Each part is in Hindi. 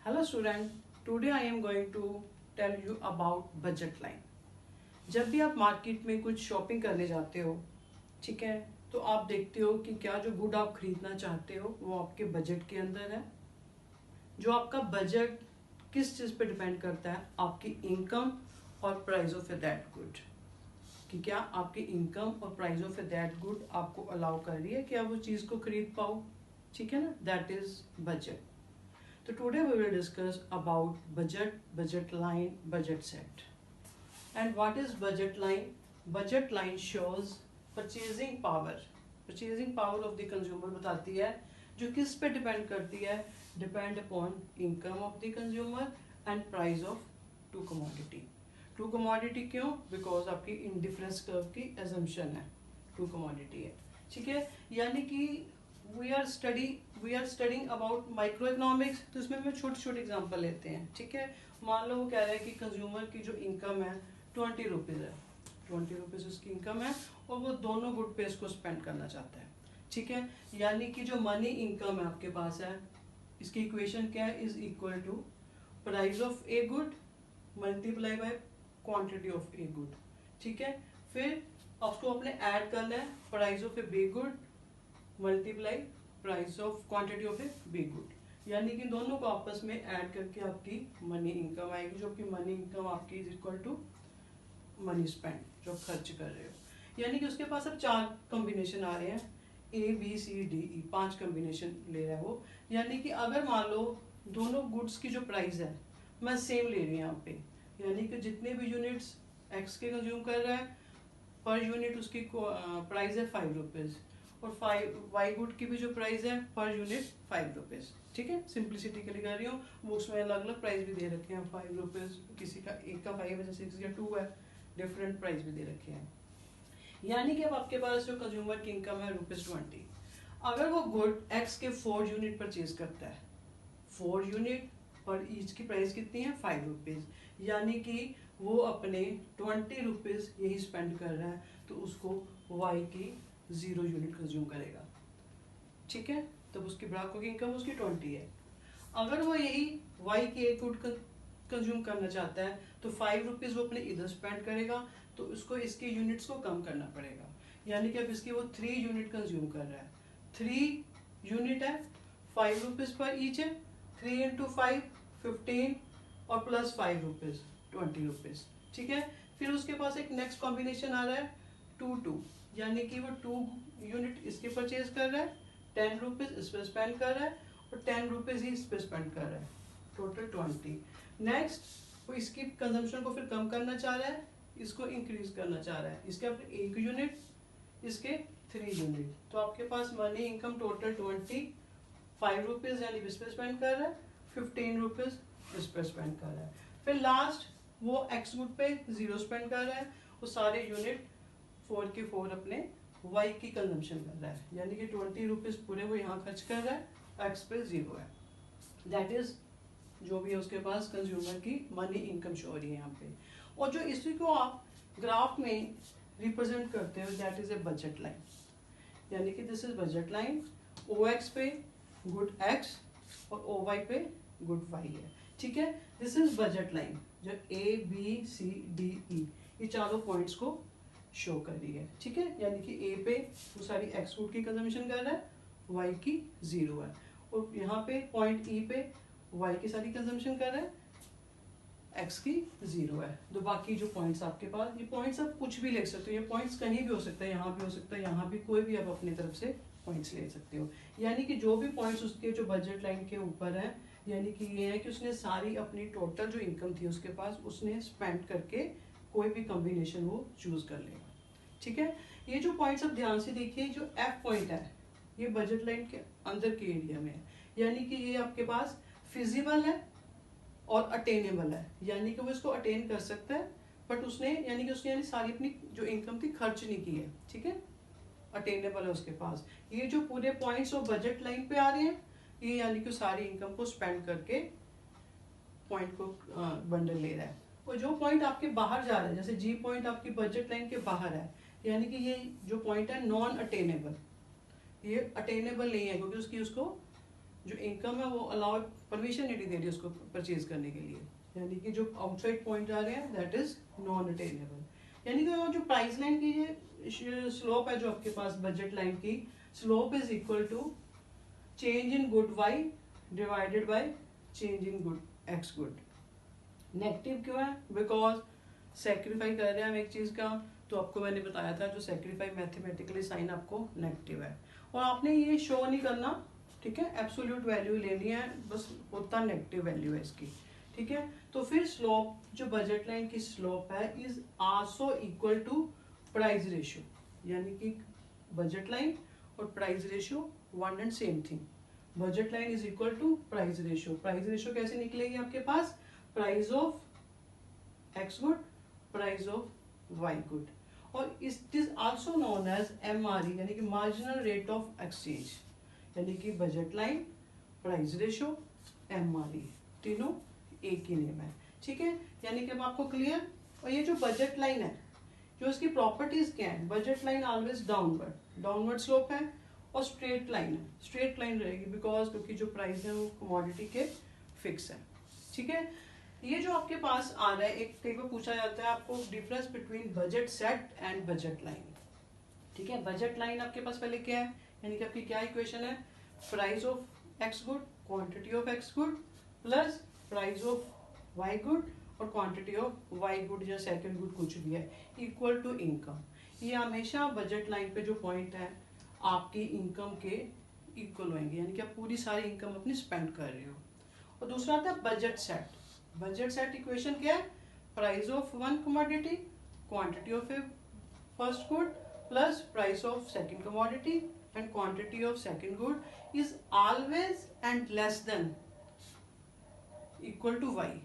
Hello student, today I am going to tell you about budget line. जब भी आप मार्केट में कुछ शॉपिंग करने जाते हो, ठीक है, तो आप देखते हो कि क्या जो गुड आप खरीदना चाहते हो वो आपके बजट के अंदर है। जो आपका बजट किस चीज़ पे डिपेंड करता है, आपकी इनकम और प्राइस ऑफ दैट गुड, कि क्या आपकी इनकम और प्राइस ऑफ दैट गुड आपको अलाउ कर रही है कि आप वो चीज़ को खरीद पाओ, ठीक है ना, that is budget. So today we will discuss about budget, budget line, budget set. And what is budget line? Budget line shows purchasing power. Purchasing power of the consumer बताती है जो किस पे डिपेंड करती है, depend upon income of the consumer and price of two commodity. Two commodity क्यों? बिकॉज आपकी इंडिफरेंस कर्व की एजम्पशन है, टू कमोडिटी है, ठीक है। यानी कि we are studying about microeconomics, तो इसमें हम छोटे छोटे एग्जांपल लेते हैं, ठीक है। मान लो वो कह रहा है कि कंज्यूमर की जो इनकम है 20 रुपीज़ है, 20 रुपीज़ उसकी इनकम है और वो दोनों गुड पे इसको स्पेंड करना चाहता है, ठीक है। यानी कि जो मनी इनकम है आपके पास है, इसकी इक्वेशन क्या है, is equal to price of A good multiply by quantity of A good, ठीक है। फिर आपको अपने ऐड करना है price of A B good multiply price of quantity of A B good, यानी कि दोनों को आपस में ऐड करके आपकी मनी इनकम आएगी, जो कि मनी इनकम आपकी is equal to money spend, जो खर्च कर रहे हो। यानी कि उसके पास अब 4 कॉम्बिनेशन आ रहे हैं, A B C D E, 5 combination ले रहा है वो। यानी कि अगर मान लो दोनों गुड्स की जो प्राइस है मैं सेम ले रही हूँ यहाँ पे, यानी कि जितने भी यूनिट्स एक्स के कंज्यूम कर रहा है पर यूनिट उसकी प्राइस है 5 रुपीज़, और 5 वाई गुड की भी जो प्राइस है पर यूनिट 5 रुपीज़, ठीक है। सिंप्लिसिटी के लिए कर रही हूँ, वो उसमें अलग अलग प्राइस भी दे रखे हैं, 5 रुपीज़, किसी का एक का 5 है, जैसे किसी का 2 है, डिफरेंट प्राइस भी दे रखे हैं। यानी कि अब आपके पास जो कंज्यूमर की इनकम है ₹20, अगर वो गुड एक्स के 4 यूनिट परचेज करता है, 4 यूनिट पर ईच की प्राइस कितनी है 5 रुपीज़, यानी कि वो अपने 20 रुपीज़ यही स्पेंड कर रहा है, तो उसको वाई की 0 यूनिट कंज्यूम करेगा, ठीक है। तब उसकी ग्राहकों की इनकम उसकी 20 है। अगर वो यही वाई की एक गुड कंज्यूम करना चाहता है तो 5 रुपीज़ वो अपने इधर स्पेंड करेगा, तो उसको इसकी यूनिट्स को कम करना पड़ेगा। यानी कि अब इसकी वो 3 यूनिट कंज्यूम कर रहा है, 3 यूनिट है, 5 रुपीज़ पर ईच है, 3 इंटू 5 15 और प्लस 5 रुपीज़ 20 रुपीज़, ठीक है। फिर उसके पास एक नेक्स्ट कॉम्बिनेशन आ रहा है 2 यानी कि वो 2 यूनिट इसके परचेज कर रहा है, 10 रुपीज़ इस पर स्पेंड कर रहा है और 10 रुपीज़ ही इस पर स्पेंड कर रहा है, टोटल 20। नेक्स्ट वो इसकी कंजम्पशन को फिर कम करना चाह रहा है, इसको इंक्रीज करना चाह रहा है, इसके अपने 1 यूनिट, इसके 3 यूनिट, तो आपके पास मनी इनकम टोटल 20, 5 रुपीज़ यानी इस पर स्पेंड कर रहा है, 15 रुपीज़ इस पर स्पेंड कर रहा है। फिर लास्ट वो एक्स गुड पे 0 स्पेंड कर रहा है, वो सारे यूनिट 4 के 4 अपने वाई की कंजम्पशन कर रहा है, यानी कि 20 रुपीज़ पूरे वो यहाँ खर्च कर रहा है, एक्स पे 0 है। दैट इज जो भी है उसके पास कंज्यूमर की मनी इनकम शो हो रही है यहाँ पे। और जो इसी को आप ग्राफ में रिप्रेजेंट करते हो that is a budget line, यानी कि this is budget line, O X पे गुड एक्स और ओ वाई पे गुड वाई है, ठीक है। दिस इज बजट लाइन जो ए बी सी डी ई ये चारों पॉइंट्स को शो कर रही है, ठीक है। यानी कि ए पे वो सारी एक्स गुड की कंजम्पशन कर रहा है, वाई की 0 है, और यहाँ पे पॉइंट ई पे वाई की सारी कंजम्पशन कर रहा है, एक्स की 0 है। तो बाकी जो पॉइंट्स आपके पास, ये पॉइंट्स आप कुछ भी लिख सकते हो, ये पॉइंट्स कहीं भी हो सकता है, यहाँ भी हो सकता है, यहाँ भी, कोई भी आप अपनी तरफ से पॉइंट्स ले सकते हो। यानी कि जो भी पॉइंट्स उसके जो बजट लाइन के ऊपर है, यानी कि ये है कि उसने सारी अपनी टोटल जो इनकम थी उसके पास उसने स्पेंड करके कोई भी कॉम्बिनेशन वो चूज कर लेगा, ठीक है। ये जो पॉइंट्स आप ध्यान से देखिए, जो एफ पॉइंट है ये बजट लाइन के अंदर के एरिया में है, यानी कि ये आपके पास फिजिबल है और अटेनेबल है, यानी कि वो इसको अटेन कर सकता है, बट उसने यानी कि उसने सारी अपनी जो इनकम थी खर्च नहीं की है, ठीक है, अटेनेबल है उसके पास। ये जो पूरे पॉइंट्स और बजट लाइन पे आ रहे हैं, ये यानी कि सारी इनकम को स्पेंड करके पॉइंट को बंडल ले रहा है। और जो पॉइंट आपके बाहर जा रहा है, जैसे जी पॉइंट आपकी बजट लाइन के बाहर है, यानी कि ये जो पॉइंट है नॉन अटेनेबल, ये अटेनेबल नहीं है क्योंकि उसको जो इनकम है वो अलाउ परमिशन नहीं दे रही उसको परचेज करने के लिए, यानी कि जो आउटसाइड पॉइंट आ रहे हैं दैट इज नॉन अटेनेबल। यानी कि जो प्राइस लाइन की ये स्लोप है जो आपके पास बजट लाइन की slope is equal to change in good Y divided by change in good X good. Negative क्यों है? बिकॉज सेक्रीफाई कर रहे हैं हम एक चीज का, तो आपको मैंने बताया था जो सेक्रीफाई मैथमेटिकली साइन आपको नेगेटिव है, और आपने ये शो नहीं करना, ठीक है, एब्सोल्यूट वैल्यू लेनी है, बस उतना नेगेटिव वैल्यू है इसकी, ठीक है। तो फिर स्लोप जो बजट लाइन की स्लोप है is also equal to price ratio, यानी कि बजट लाइन और price ratio one and same thing. Budget line is equal to price ratio. Price ratio कैसे निकलेगी आपके पास? Price of x good, price of Y good, और it is also known as MRE, यानी कि मार्जिनल रेट ऑफ एक्सचेंज, यानी कि budget line, price ratio, MRE, तीनों एक ही नेम है, ठीक है। यानी कि अब आपको क्लियर। और ये जो बजट लाइन है, जो इसकी प्रॉपर्टीज क्या है? Budget line always downward slope है, और स्ट्रेट लाइन है, स्ट्रेट लाइन रहेगी बिकॉज क्योंकि जो प्राइस है वो कमोडिटी के फिक्स है, ठीक है। ये जो आपके पास आ रहा है, एक कई बार पूछा जाता है आपको difference between budget set and budget line, ठीक है। बजट लाइन आपके पास पहले क्या है, यानी कि आपकी क्या इक्वेशन है? Price of x good, quantity of x good plus price of Y good और क्वांटिटी ऑफ वाई गुड या सेकंड गुड कुछ भी है इक्वल टू इनकम। ये हमेशा बजट लाइन पे जो पॉइंट है आपकी इनकम के इक्वल होंगे, यानी कि आप पूरी सारी इनकम अपनी स्पेंड कर रहे हो। और दूसरा आता है budget set. Budget set equation क्या है? Price of one commodity, quantity of a first good plus price of second commodity and quantity of second good is always and less than equal to Y.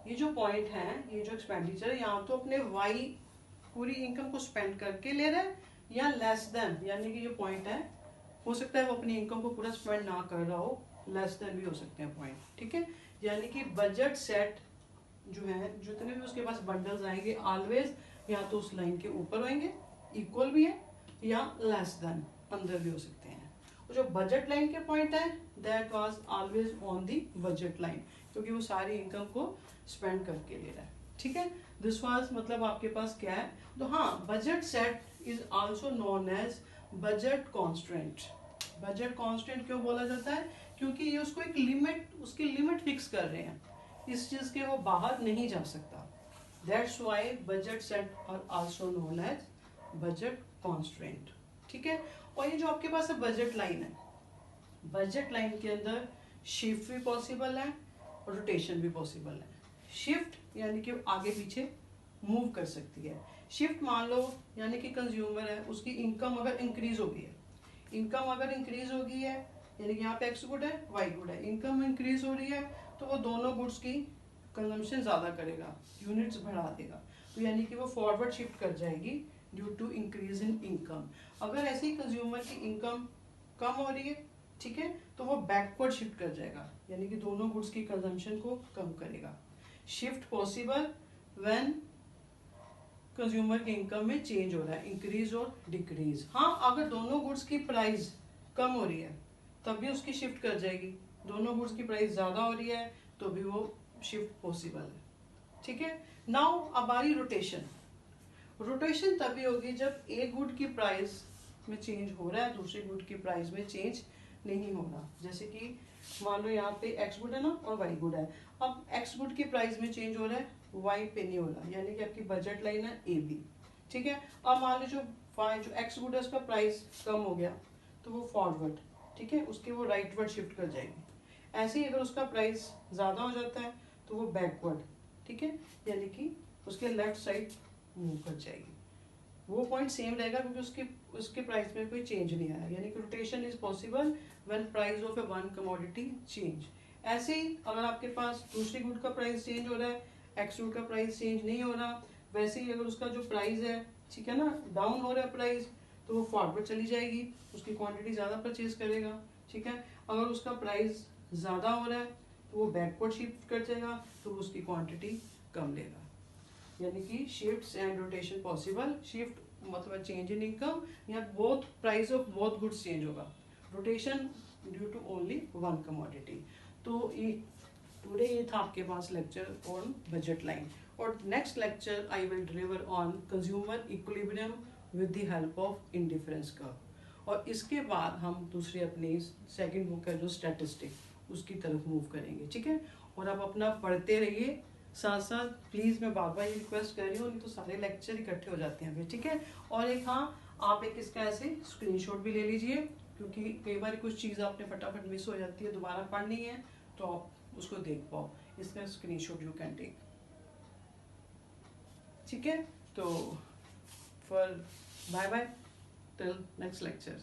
ये जो पॉइंट है, ये जो एक्सपेंडिचर है, यहाँ तो अपने वाई पूरी इनकम को स्पेंड करके ले रहा है, या लेस देन, यानी कि जो पॉइंट है हो सकता है वो अपनी इनकम को पूरा स्पेंड ना कर रहा हो, लेस देन भी हो सकते हैं पॉइंट, ठीक है। यानी कि बजट सेट जो है, जितने भी उसके पास बंडल्स आएंगे ऑलवेज या तो उस लाइन के ऊपर होंगे, इक्वल भी है, या लेस देन अंदर भी हो सकते हैं। और जो बजट लाइन के पॉइंट है that was always on the budget line, क्योंकि वो सारी इनकम को स्पेंड करके ले रहा है, ठीक है। दिस वाज मतलब आपके पास क्या है? तो हाँ, budget set is also known as budget constant. Budget constant क्यों बोला जाता है? क्योंकि ये उसको एक लिमिट, उसकी लिमिट फिक्स कर रहे हैं, इस चीज के वो बाहर नहीं जा सकता। That's why budget set are also known as budget constant, ठीक है। और ये जो आपके पास है बजट लाइन है, बजट लाइन के अंदर शिफ्ट भी पॉसिबल है और रोटेशन भी पॉसिबल है। शिफ्ट यानी कि आगे पीछे मूव कर सकती है। शिफ्ट मान लो यानी कि कंज्यूमर है, उसकी इनकम अगर इंक्रीज हो गई है, इनकम अगर इंक्रीज हो गई है, यानी कि यहाँ पे एक्स गुड है, वाई गुड है, इनकम इंक्रीज हो रही है, तो वो दोनों गुड्स की कंजम्पशन ज़्यादा करेगा, यूनिट्स बढ़ा देगा, तो यानी कि वो फॉरवर्ड शिफ्ट कर जाएगी due to increase in income. अगर ऐसे ही कंज्यूमर की इनकम कम हो रही है, ठीक है, तो वो बैकवर्ड शिफ्ट कर जाएगा, यानी कि दोनों गुड्स की कंजम्पशन को कम करेगा। शिफ्ट पॉसिबल व्हेन कंज्यूमर की इनकम में चेंज हो रहा है, इंक्रीज और डिक्रीज। हाँ, अगर दोनों गुड्स की प्राइस कम हो रही है तब भी उसकी शिफ्ट कर जाएगी, दोनों गुड्स की प्राइस ज्यादा हो रही है तो भी वो शिफ्ट पॉसिबल है, ठीक है। नाउ अब आ रही रोटेशन। रोटेशन तभी होगी जब एक गुड की प्राइस में चेंज हो रहा है, दूसरे गुड की प्राइस में चेंज नहीं हो रहा। जैसे कि मान लो यहाँ पे एक्स गुड है ना और वाई गुड है, अब एक्स गुड की प्राइस में चेंज हो रहा है, वाई पे नहीं हो रहा, यानी कि आपकी बजट लाइन है AB, ठीक है। अब मान लो जो एक्स गुड है उसका प्राइस कम हो गया तो वो फॉरवर्ड, ठीक है, उसके वो राइटवर्ड शिफ्ट कर जाएगी। ऐसे ही अगर उसका प्राइस ज़्यादा हो जाता है तो वो बैकवर्ड, ठीक है, यानी कि उसके लेफ्ट साइड मूव कर जाएगी। वो पॉइंट सेम रहेगा क्योंकि उसके प्राइस में कोई चेंज नहीं आया, यानी कि rotation is possible when price of A one commodity change. ऐसे ही अगर आपके पास दूसरी गुड का प्राइस चेंज हो रहा है, एक्स गुड का प्राइस चेंज नहीं हो रहा, वैसे ही अगर उसका जो प्राइस है, ठीक है ना, डाउन हो रहा है प्राइस, तो वो फॉरवर्ड चली जाएगी, उसकी क्वांटिटी ज़्यादा परचेज करेगा, ठीक है। अगर उसका प्राइस ज़्यादा हो रहा है तो वो बैकवर्ड शिफ्ट कर जाएगा, तो वो उसकी क्वांटिटी कम लेगा। यानी कि shifts and rotation possible. Shift मतलब चेंज इन इनकम, या both price of both goods change होगा। Rotation due to only one commodity. तो ये टुडे ये था आपके पास लेक्चर ऑन बजट लाइन, और next lecture I will deliver on consumer equilibrium with the help of indifference curve. और इसके बाद हम दूसरी अपनी सेकंड बुक है जो स्टैटिस्टिक, उसकी तरफ मूव करेंगे, ठीक है। और आप अपना पढ़ते रहिए साथ साथ, प्लीज़ मैं बार बार ये रिक्वेस्ट कर रही हूँ, नहीं तो सारे लेक्चर इकट्ठे हो जाते हैं फिर, ठीक है। और एक हाँ, आप एक इसका ऐसे स्क्रीनशॉट भी ले लीजिए, क्योंकि कई बार कुछ चीज़ आपने फटाफट मिस हो जाती है, दोबारा पढ़नी है तो आप उसको देख पाओ, इसका स्क्रीनशॉट यू कैन टेक, ठीक है। तो for bye bye till next lecture.